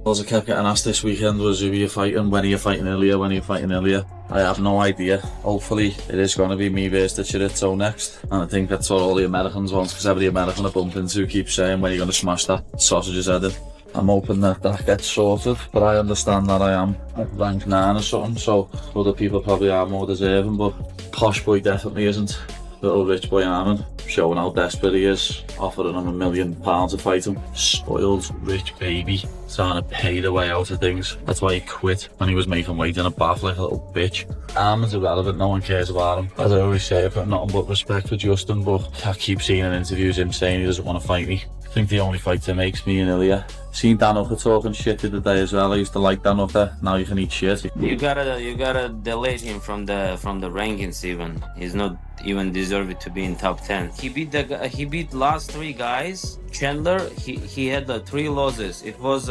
I kept getting asked this weekend was who are you fighting, when are you fighting earlier, when are you fighting earlier. I have no idea. Hopefully it is going to be me versus the Chirizo next, and I think that's what all the Americans want, because every American I bump into keeps saying when are you going to smash that sausage's head in. I'm hoping that gets sorted, but I understand that I am rank 9 or something, so other people probably are more deserving, but Posh Boy definitely isn't. Little rich boy Armin, showing how desperate he is, offering him £1 million to fight him. Spoiled rich baby, trying to pay the way out of things. That's why he quit when he was making weight in a bath like a little bitch. Armin's irrelevant, no one cares about him. As I always say, I've got nothing but respect for Justin, but I keep seeing in interviews him saying he doesn't want to fight me. I think the only fight that makes me an Ilya. Seen Dan Hooker talking shit the other day as well. I used to like Dan Hooker. Now you can eat shit. You gotta delete him from the rankings. Even he's not even deserved to be in top 10. He beat last 3 guys. Chandler, he had 3 losses. It was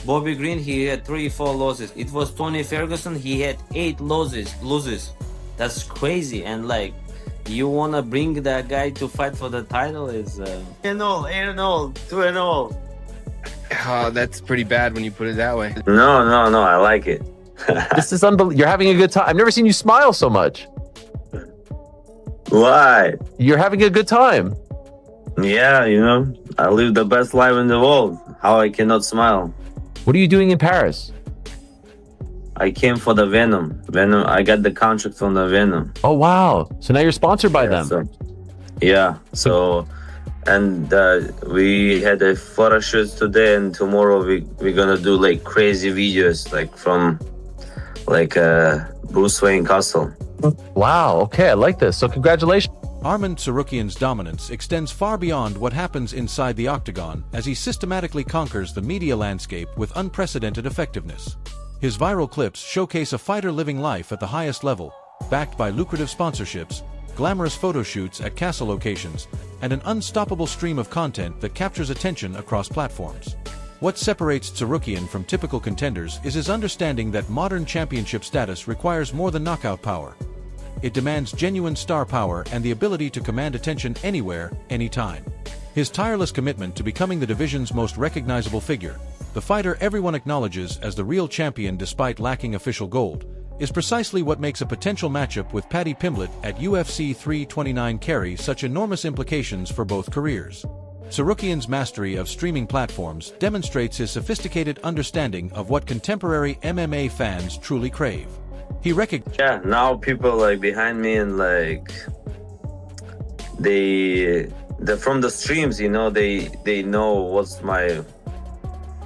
Bobby Green, he had 3-4 losses. It was Tony Ferguson, he had 8 losses. That's crazy. And like, you wanna bring that guy to fight for the title? Is 8-0, 2-0. Oh, that's pretty bad when you put it that way. No, I like it. This is unbelievable. You're having a good time. I've never seen you smile so much. Why? You're having a good time. Yeah, I live the best life in the world. How I cannot smile? What are you doing in Paris? I came for the Venom. I got the contract from the Venom. Oh, wow. So now you're sponsored by them. And we had a photo shoot today, and tomorrow we're gonna do like crazy videos, like from Bruce Wayne Castle. Wow, okay, I like this. So congratulations. Arman Tsarukyan's dominance extends far beyond what happens inside the octagon as he systematically conquers the media landscape with unprecedented effectiveness. His viral clips showcase a fighter living life at the highest level, backed by lucrative sponsorships, glamorous photo shoots at castle locations, and an unstoppable stream of content that captures attention across platforms. What separates Tsarukyan from typical contenders is his understanding that modern championship status requires more than knockout power. It demands genuine star power and the ability to command attention anywhere, anytime. His tireless commitment to becoming the division's most recognizable figure, the fighter everyone acknowledges as the real champion despite lacking official gold, is precisely what makes a potential matchup with Paddy Pimblett at UFC 329 carry such enormous implications for both careers. Tsarukyan's mastery of streaming platforms demonstrates his sophisticated understanding of what contemporary MMA fans truly crave. He recognizes. Yeah, now people like behind me and like they from the streams, they know what's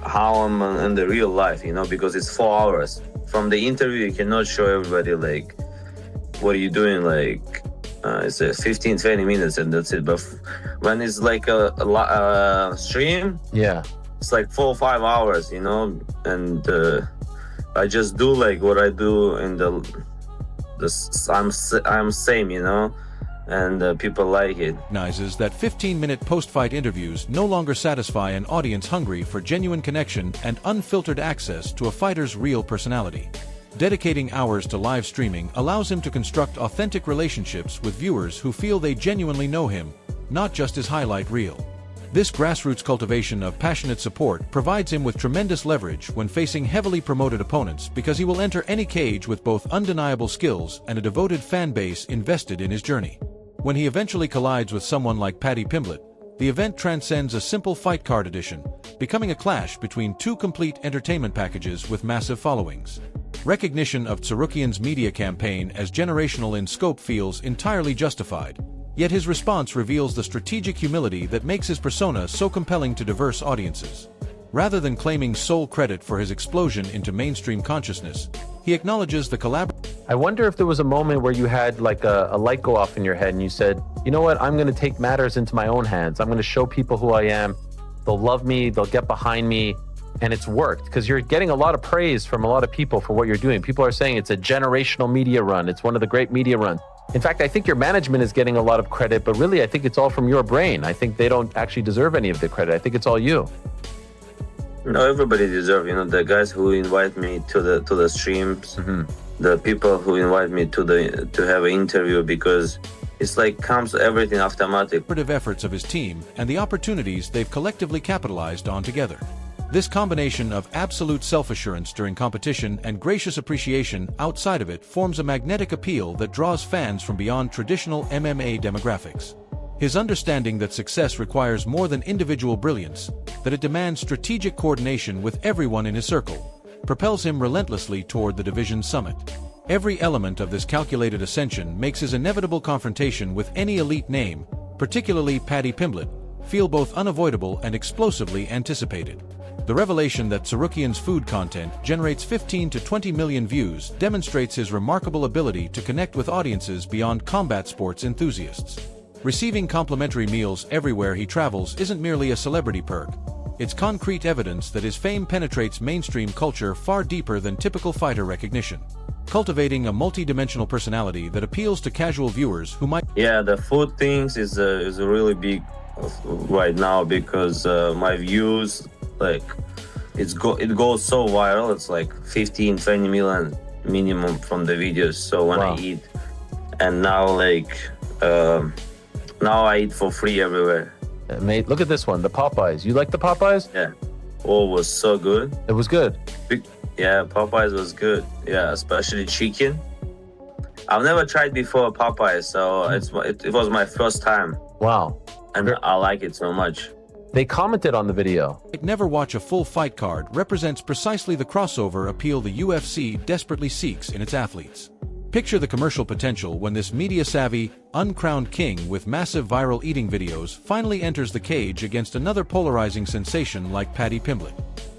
how I'm in the real life, because it's 4 hours. From the interview, you cannot show everybody like what are you doing, like it's 15-20 minutes and that's it. But when it's like a stream, Yeah. it's like 4 or 5 hours, and I just do like what I do in I'm same, and people like it. Recognizes that 15-minute post-fight interviews no longer satisfy an audience hungry for genuine connection and unfiltered access to a fighter's real personality. Dedicating hours to live streaming allows him to construct authentic relationships with viewers who feel they genuinely know him, not just his highlight reel. This grassroots cultivation of passionate support provides him with tremendous leverage when facing heavily promoted opponents because he will enter any cage with both undeniable skills and a devoted fan base invested in his journey. When he eventually collides with someone like Paddy Pimblett, the event transcends a simple fight card edition, becoming a clash between 2 complete entertainment packages with massive followings. Recognition of Tsarukyan's media campaign as generational in scope feels entirely justified, yet his response reveals the strategic humility that makes his persona so compelling to diverse audiences. Rather than claiming sole credit for his explosion into mainstream consciousness, he acknowledges the collaboration. I wonder if there was a moment where you had like a light go off in your head and you said, you know what, I'm going to take matters into my own hands. I'm going to show people who I am. They'll love me. They'll get behind me. And it's worked because you're getting a lot of praise from a lot of people for what you're doing. People are saying it's a generational media run. It's one of the great media runs. In fact, I think your management is getting a lot of credit, but really I think it's all from your brain. I think they don't actually deserve any of the credit. I think it's all you. No, everybody deserves, the guys who invite me to the streams, the people who invite me to have an interview, because it's like comes everything automatic. Efforts of his team and the opportunities they've collectively capitalized on together. This combination of absolute self-assurance during competition and gracious appreciation outside of it forms a magnetic appeal that draws fans from beyond traditional MMA demographics. His understanding that success requires more than individual brilliance, that it demands strategic coordination with everyone in his circle, propels him relentlessly toward the division summit. Every element of this calculated ascension makes his inevitable confrontation with any elite name, particularly Paddy Pimblett, feel both unavoidable and explosively anticipated. The revelation that Tsarukyan's food content generates 15 to 20 million views demonstrates his remarkable ability to connect with audiences beyond combat sports enthusiasts. Receiving complimentary meals everywhere he travels isn't merely a celebrity perk. It's concrete evidence that his fame penetrates mainstream culture far deeper than typical fighter recognition, cultivating a multi-dimensional personality that appeals to casual viewers who might... Yeah, the food things is really big right now because my views, like, it goes so viral. It's like 15-20 million minimum from the videos. So when Wow. I eat, and now like now I eat for free everywhere. Mate, look at this one, the Popeyes. You like the Popeyes? Yeah, oh, it was so good. It was good. Yeah, Popeyes was good. Yeah, especially chicken. I've never tried before Popeyes, so it was my first time, Wow. and I like it so much. They commented on the video. Never watch a full fight card represents precisely the crossover appeal the UFC desperately seeks in its athletes. Picture the commercial potential when this media-savvy, uncrowned king with massive viral eating videos finally enters the cage against another polarizing sensation like Paddy Pimblett.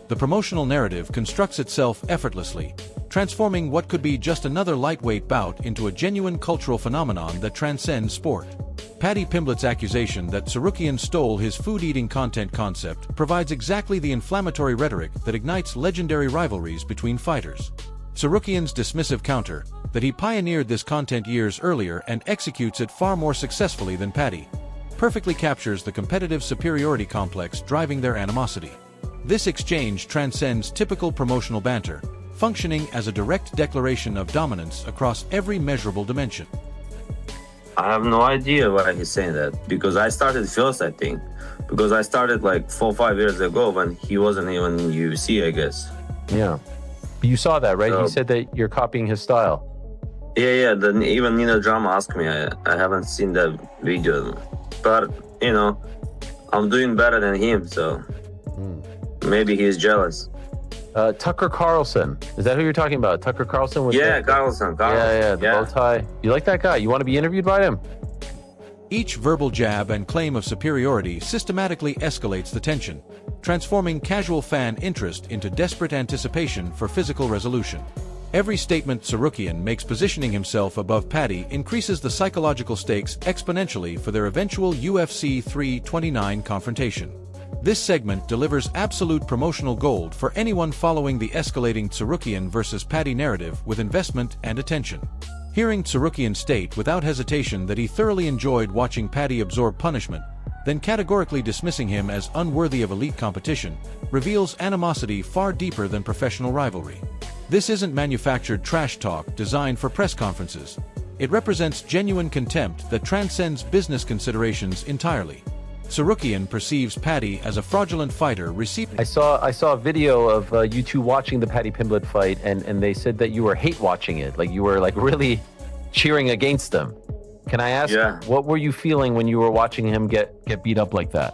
The promotional narrative constructs itself effortlessly, transforming what could be just another lightweight bout into a genuine cultural phenomenon that transcends sport. Paddy Pimblett's accusation that Tsarukyan stole his food-eating content concept provides exactly the inflammatory rhetoric that ignites legendary rivalries between fighters. Tsarukyan's dismissive counter, that he pioneered this content years earlier and executes it far more successfully than Paddy, perfectly captures the competitive superiority complex driving their animosity. This exchange transcends typical promotional banter, functioning as a direct declaration of dominance across every measurable dimension. I have no idea why he's saying that, because I started first, I think. Because I started like 4-5 years ago when he wasn't even in UFC, I guess. Yeah. You saw that, right? So- He said that you're copying his style. Yeah. Then even Nina Drama asked me. I haven't seen that video, but you know, I'm doing better than him, so maybe he's jealous. Tucker Carlson. Is that who you're talking about? Tucker Carlson? With Yeah, the, Carlson. Yeah, the bow tie. You like that guy? You want to be interviewed by him? Each verbal jab and claim of superiority systematically escalates the tension, transforming casual fan interest into desperate anticipation for physical resolution. Every statement Tsarukyan makes positioning himself above Paddy increases the psychological stakes exponentially for their eventual UFC 329 confrontation. This segment delivers absolute promotional gold for anyone following the escalating Tsarukyan versus Paddy narrative with investment and attention. Hearing Tsarukyan state without hesitation that he thoroughly enjoyed watching Paddy absorb punishment, then categorically dismissing him as unworthy of elite competition, reveals animosity far deeper than professional rivalry. This isn't manufactured trash talk designed for press conferences. It represents genuine contempt that transcends business considerations entirely. Tsarukyan perceives Paddy as a fraudulent fighter receiving... I saw a video of you two watching the Paddy Pimblett fight, and they said that you were hate watching it. Like you were like really cheering against him. Can I ask, what were you feeling when you were watching him get beat up like that?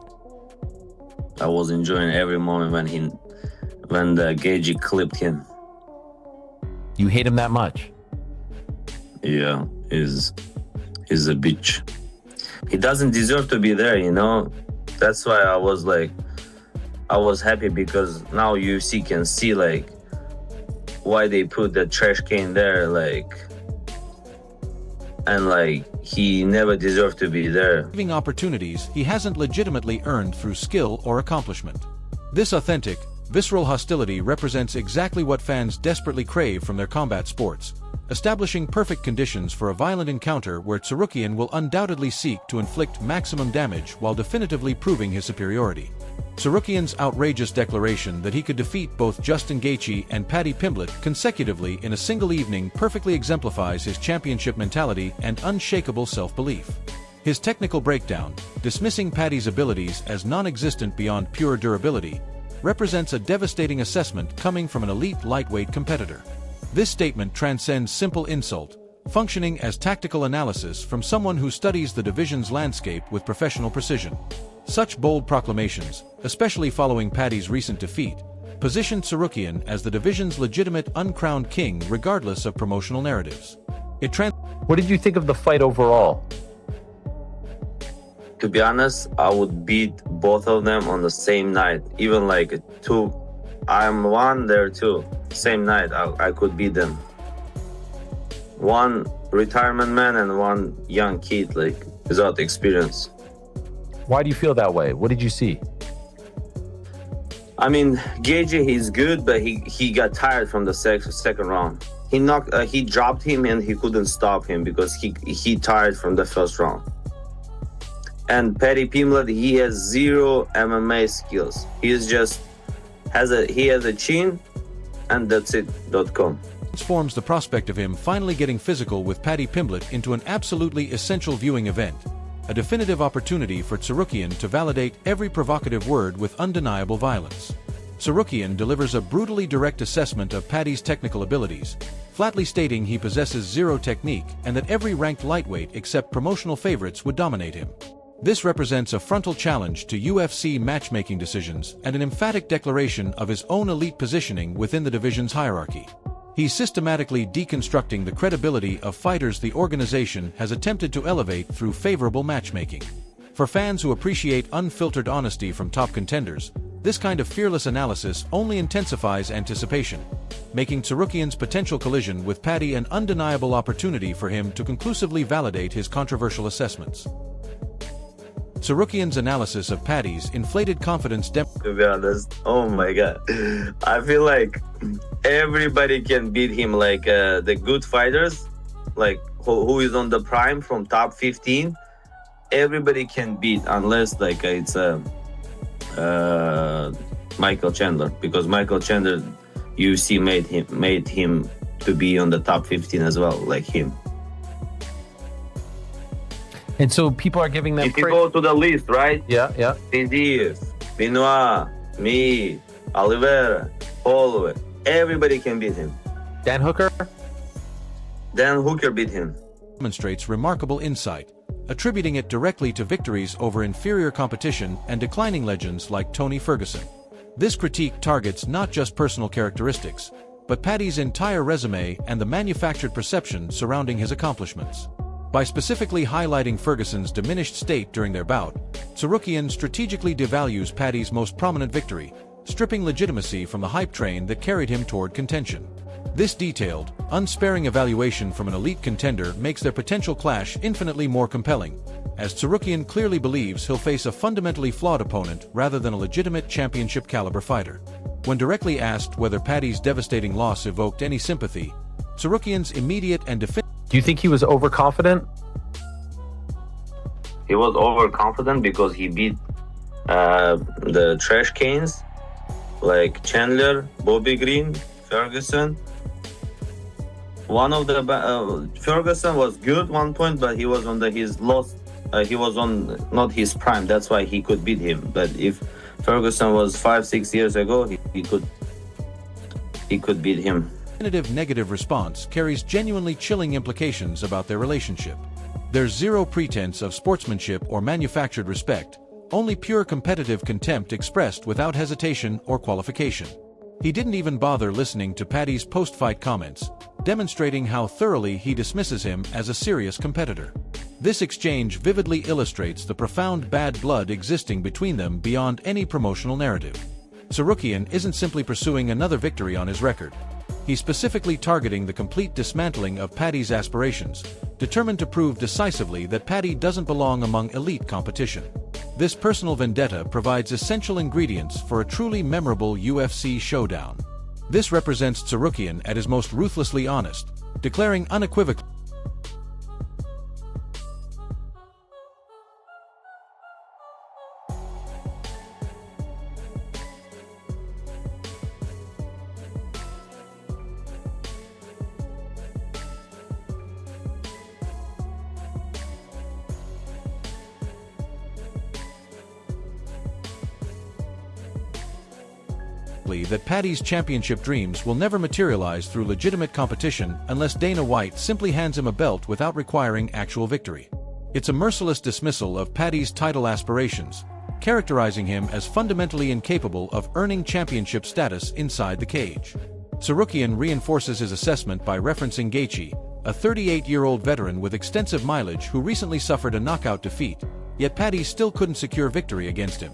I was enjoying every moment when the Gagey clipped him. You hate him that much? Yeah, he's a bitch. He doesn't deserve to be there, you know. That's why I was happy, because now UFC can see like why they put the trash can there, like, and like he never deserved to be there. Receiving opportunities he hasn't legitimately earned through skill or accomplishment. This authentic, visceral hostility represents exactly what fans desperately crave from their combat sports, establishing perfect conditions for a violent encounter where Tsarukyan will undoubtedly seek to inflict maximum damage while definitively proving his superiority. Tsarukyan's outrageous declaration that he could defeat both Justin Gaethje and Paddy Pimblett consecutively in a single evening perfectly exemplifies his championship mentality and unshakable self-belief. His technical breakdown, dismissing Paddy's abilities as non-existent beyond pure durability, represents a devastating assessment coming from an elite lightweight competitor. This statement transcends simple insult, functioning as tactical analysis from someone who studies the division's landscape with professional precision. Such bold proclamations, especially following Paddy's recent defeat, positioned Tsarukyan as the division's legitimate uncrowned king regardless of promotional narratives. What did you think of the fight overall? To be honest, I would beat both of them on the same night. Even like two, I'm one, they're two. Same night, I could beat them. One retirement man and one young kid, like without experience. Why do you feel that way? What did you see? I mean, Gage, he's good, but he got tired from the second round. He dropped him and he couldn't stop him because he tired from the first round. And Paddy Pimblett, he has zero MMA skills. He has a chin, and that's it. .com. Transforms the prospect of him finally getting physical with Paddy Pimblett into an absolutely essential viewing event, a definitive opportunity for Tsarukyan to validate every provocative word with undeniable violence. Tsarukyan delivers a brutally direct assessment of Paddy's technical abilities, flatly stating he possesses zero technique and that every ranked lightweight except promotional favorites would dominate him. This represents a frontal challenge to UFC matchmaking decisions and an emphatic declaration of his own elite positioning within the division's hierarchy. He's systematically deconstructing the credibility of fighters the organization has attempted to elevate through favorable matchmaking. For fans who appreciate unfiltered honesty from top contenders, this kind of fearless analysis only intensifies anticipation, making Tsarukyan's potential collision with Paddy an undeniable opportunity for him to conclusively validate his controversial assessments. Tsarukyan's analysis of Paddy's inflated confidence To be honest, oh my god, I feel like everybody can beat him. Like the good fighters, like who is on the prime from top 15, everybody can beat unless like it's Michael Chandler, because Michael Chandler, UFC made him to be on the top 15 as well, like him. And so people are giving them If you go to the list, right? Yeah. Steve, Benoit, me, Oliveira, Holloway, everybody can beat him. Dan Hooker? Dan Hooker beat him. demonstrates remarkable insight, attributing it directly to victories over inferior competition and declining legends like Tony Ferguson. This critique targets not just personal characteristics, but Paddy's entire resume and the manufactured perception surrounding his accomplishments. By specifically highlighting Ferguson's diminished state during their bout, Tsarukyan strategically devalues Paddy's most prominent victory, stripping legitimacy from the hype train that carried him toward contention. This detailed, unsparing evaluation from an elite contender makes their potential clash infinitely more compelling, as Tsarukyan clearly believes he'll face a fundamentally flawed opponent rather than a legitimate championship-caliber fighter. When directly asked whether Paddy's devastating loss evoked any sympathy, Tsarukyan's immediate and definitive... Do you think he was overconfident? He was overconfident because he beat the trash cans like Chandler, Bobby Green, Ferguson. One of the Ferguson was good one point, but he was on his loss. He was on not his prime. That's why he could beat him. But if Ferguson was 5-6 years ago, he could beat him. Definitive negative response carries genuinely chilling implications about their relationship. There's zero pretense of sportsmanship or manufactured respect, only pure competitive contempt expressed without hesitation or qualification. He didn't even bother listening to Paddy's post-fight comments, demonstrating how thoroughly he dismisses him as a serious competitor. This exchange vividly illustrates the profound bad blood existing between them beyond any promotional narrative. Tsarukyan isn't simply pursuing another victory on his record. He's specifically targeting the complete dismantling of Paddy's aspirations, determined to prove decisively that Paddy doesn't belong among elite competition. This personal vendetta provides essential ingredients for a truly memorable UFC showdown. This represents Tsarukyan at his most ruthlessly honest, declaring unequivocally that Paddy's championship dreams will never materialize through legitimate competition unless Dana White simply hands him a belt without requiring actual victory. It's a merciless dismissal of Paddy's title aspirations, characterizing him as fundamentally incapable of earning championship status inside the cage. Tsarukyan reinforces his assessment by referencing Gaethje, a 38-year-old veteran with extensive mileage who recently suffered a knockout defeat, yet Paddy still couldn't secure victory against him.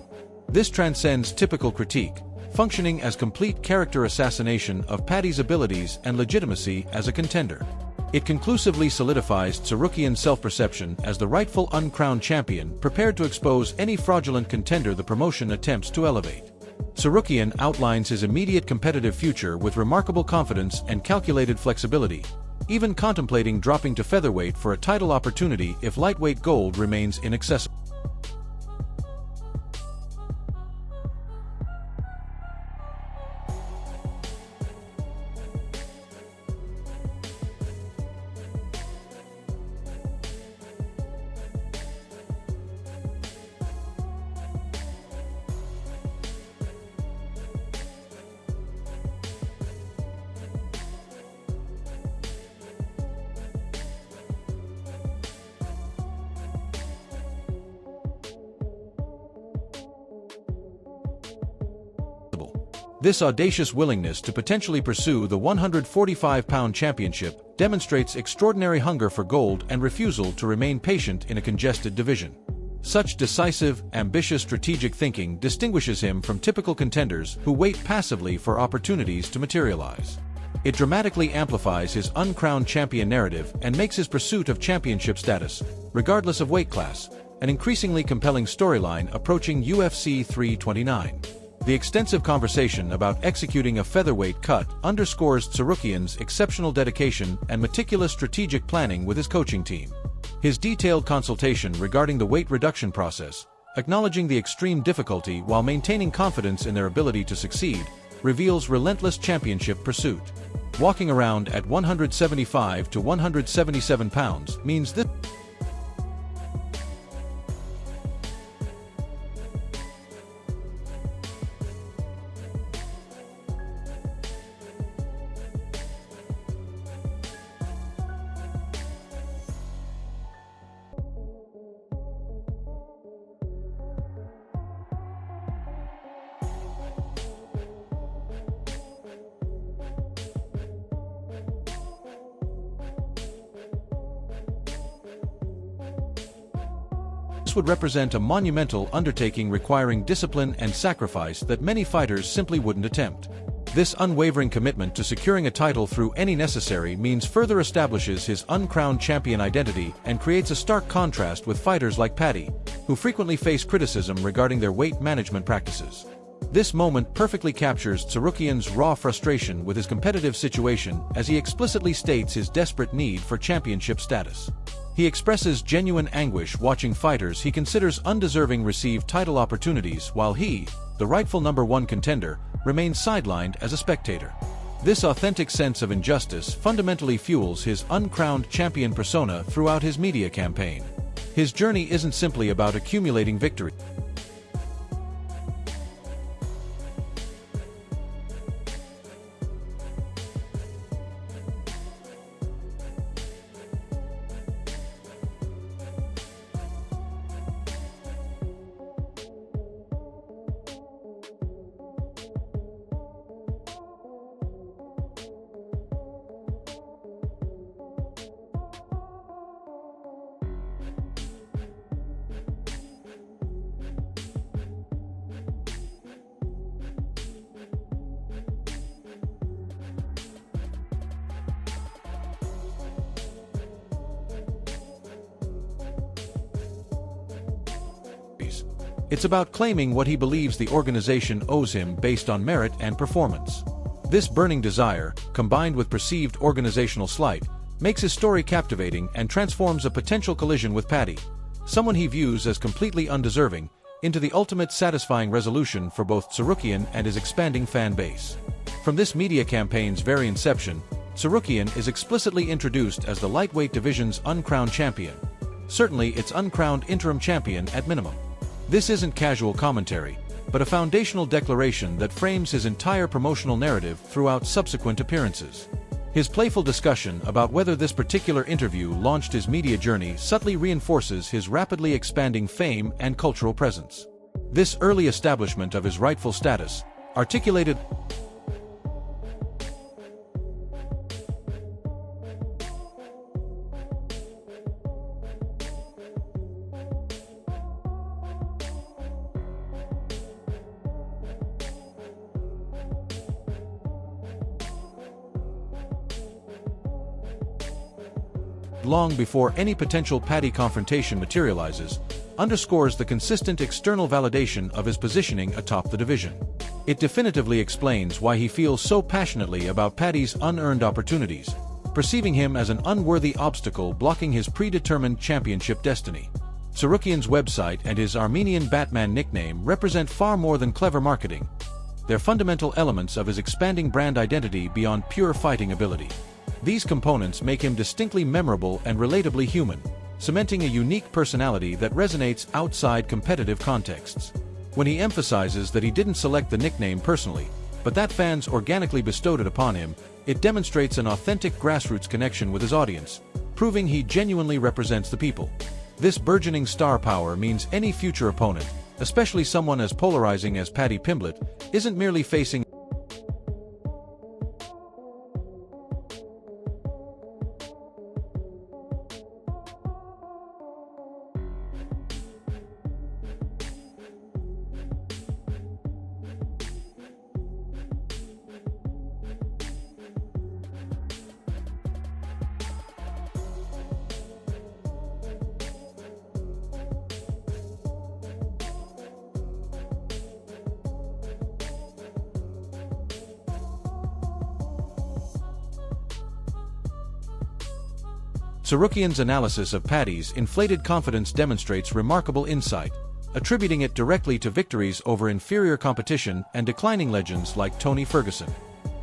This transcends typical critique, functioning as complete character assassination of Paddy's abilities and legitimacy as a contender. It conclusively solidifies Tsarukyan's self-perception as the rightful uncrowned champion prepared to expose any fraudulent contender the promotion attempts to elevate. Tsarukyan outlines his immediate competitive future with remarkable confidence and calculated flexibility, even contemplating dropping to featherweight for a title opportunity if lightweight gold remains inaccessible. This audacious willingness to potentially pursue the 145-pound championship demonstrates extraordinary hunger for gold and refusal to remain patient in a congested division. Such decisive, ambitious strategic thinking distinguishes him from typical contenders who wait passively for opportunities to materialize. It dramatically amplifies his uncrowned champion narrative and makes his pursuit of championship status, regardless of weight class, an increasingly compelling storyline approaching UFC 329. The extensive conversation about executing a featherweight cut underscores Tsarukyan's exceptional dedication and meticulous strategic planning with his coaching team. His detailed consultation regarding the weight reduction process, acknowledging the extreme difficulty while maintaining confidence in their ability to succeed, reveals relentless championship pursuit. Walking around at 175 to 177 pounds means this would represent a monumental undertaking requiring discipline and sacrifice that many fighters simply wouldn't attempt. This unwavering commitment to securing a title through any necessary means further establishes his uncrowned champion identity and creates a stark contrast with fighters like Paddy, who frequently face criticism regarding their weight management practices. This moment perfectly captures Tsarukyan's raw frustration with his competitive situation as he explicitly states his desperate need for championship status. He expresses genuine anguish watching fighters he considers undeserving receive title opportunities while he, the rightful #1 contender, remains sidelined as a spectator. This authentic sense of injustice fundamentally fuels his uncrowned champion persona throughout his media campaign. His journey isn't simply about accumulating victory. It's about claiming what he believes the organization owes him based on merit and performance. This burning desire, combined with perceived organizational slight, makes his story captivating and transforms a potential collision with Paddy, someone he views as completely undeserving, into the ultimate satisfying resolution for both Tsarukyan and his expanding fan base. From this media campaign's very inception, Tsarukyan is explicitly introduced as the lightweight division's uncrowned champion, certainly its uncrowned interim champion at minimum. This isn't casual commentary, but a foundational declaration that frames his entire promotional narrative throughout subsequent appearances. His playful discussion about whether this particular interview launched his media journey subtly reinforces his rapidly expanding fame and cultural presence. This early establishment of his rightful status, articulated long before any potential Paddy confrontation materializes, underscores the consistent external validation of his positioning atop the division. It definitively explains why he feels so passionately about Paddy's unearned opportunities, perceiving him as an unworthy obstacle blocking his predetermined championship destiny. Tsarukyan's website and his Armenian Batman nickname represent far more than clever marketing. They're fundamental elements of his expanding brand identity beyond pure fighting ability. These components make him distinctly memorable and relatably human, cementing a unique personality that resonates outside competitive contexts. When he emphasizes that he didn't select the nickname personally, but that fans organically bestowed it upon him, it demonstrates an authentic grassroots connection with his audience, proving he genuinely represents the people. This burgeoning star power means any future opponent, especially someone as polarizing as Paddy Pimblett, isn't merely facing Tsarukyan's analysis of Paddy's inflated confidence demonstrates remarkable insight, attributing it directly to victories over inferior competition and declining legends like Tony Ferguson.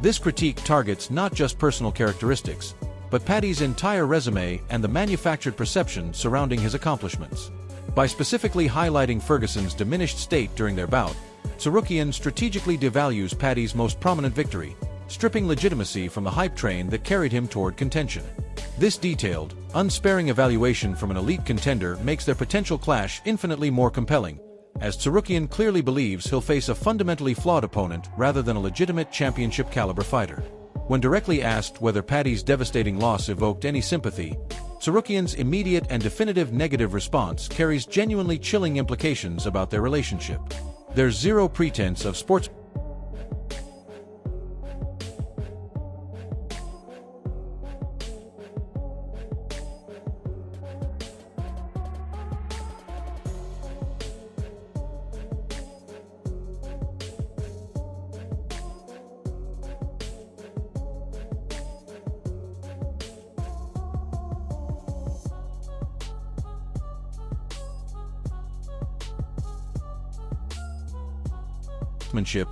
This critique targets not just personal characteristics, but Paddy's entire resume and the manufactured perception surrounding his accomplishments. By specifically highlighting Ferguson's diminished state during their bout, Tsarukyan strategically devalues Paddy's most prominent victory, stripping legitimacy from the hype train that carried him toward contention. This detailed, unsparing evaluation from an elite contender makes their potential clash infinitely more compelling, as Tsarukyan clearly believes he'll face a fundamentally flawed opponent rather than a legitimate championship-caliber fighter. When directly asked whether Paddy's devastating loss evoked any sympathy, Tsarukyan's immediate and definitive negative response carries genuinely chilling implications about their relationship. There's zero pretense of sports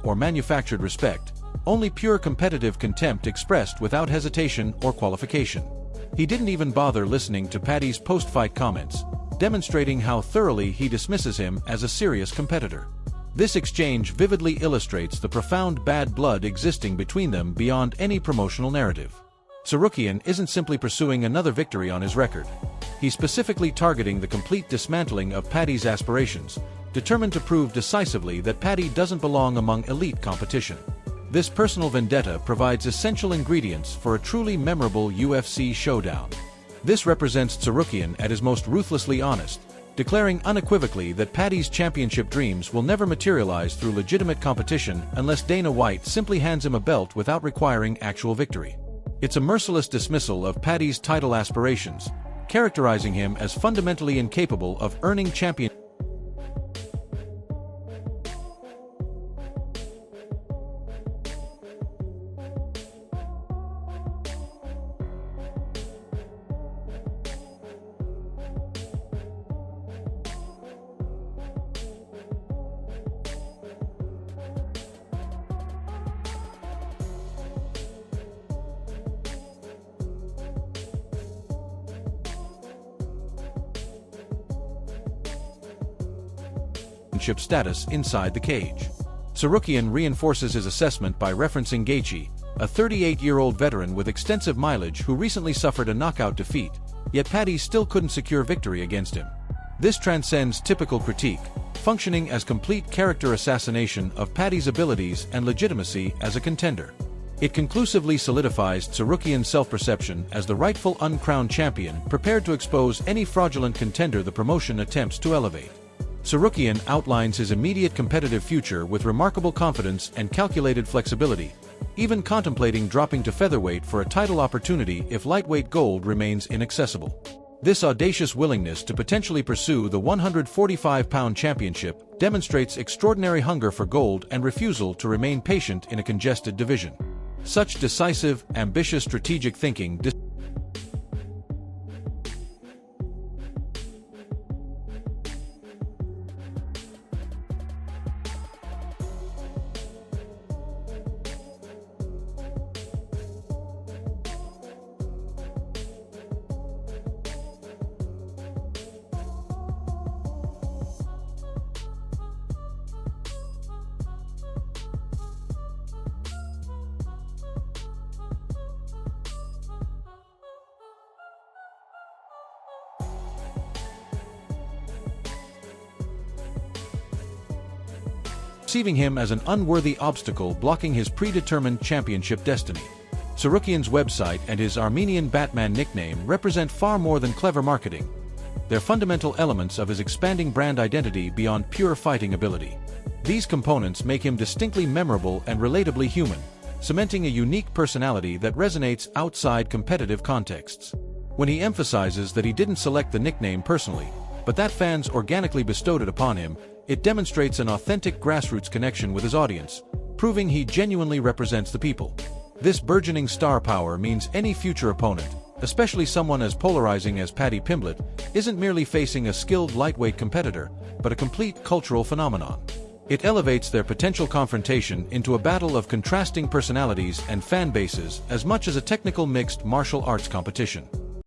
or manufactured respect, only pure competitive contempt expressed without hesitation or qualification. He didn't even bother listening to Paddy's post-fight comments, demonstrating how thoroughly he dismisses him as a serious competitor. This exchange vividly illustrates the profound bad blood existing between them beyond any promotional narrative. Tsarukyan isn't simply pursuing another victory on his record. He's specifically targeting the complete dismantling of Paddy's aspirations, determined to prove decisively that Paddy doesn't belong among elite competition. This personal vendetta provides essential ingredients for a truly memorable UFC showdown. This represents Tsarukyan at his most ruthlessly honest, declaring unequivocally that Paddy's championship dreams will never materialize through legitimate competition unless Dana White simply hands him a belt without requiring actual victory. It's a merciless dismissal of Paddy's title aspirations, characterizing him as fundamentally incapable of earning championship. championship status inside the cage. Tsarukyan reinforces his assessment by referencing Gaethje, a 38-year-old veteran with extensive mileage who recently suffered a knockout defeat, yet Paddy still couldn't secure victory against him. This transcends typical critique, functioning as complete character assassination of Paddy's abilities and legitimacy as a contender. It conclusively solidifies Tsarukyan's self-perception as the rightful uncrowned champion prepared to expose any fraudulent contender the promotion attempts to elevate. Tsarukyan outlines his immediate competitive future with remarkable confidence and calculated flexibility, even contemplating dropping to featherweight for a title opportunity if lightweight gold remains inaccessible. This audacious willingness to potentially pursue the 145-pound championship demonstrates extraordinary hunger for gold and refusal to remain patient in a congested division. Such decisive, ambitious strategic thinking perceiving him as an unworthy obstacle blocking his predetermined championship destiny. Tsarukyan's website and his Armenian Batman nickname represent far more than clever marketing. They're fundamental elements of his expanding brand identity beyond pure fighting ability. These components make him distinctly memorable and relatably human, cementing a unique personality that resonates outside competitive contexts. When he emphasizes that he didn't select the nickname personally, but that fans organically bestowed it upon him, it demonstrates an authentic grassroots connection with his audience, proving he genuinely represents the people. This burgeoning star power means any future opponent, especially someone as polarizing as Paddy Pimblett, isn't merely facing a skilled lightweight competitor, but a complete cultural phenomenon. It elevates their potential confrontation into a battle of contrasting personalities and fan bases as much as a technical mixed martial arts competition.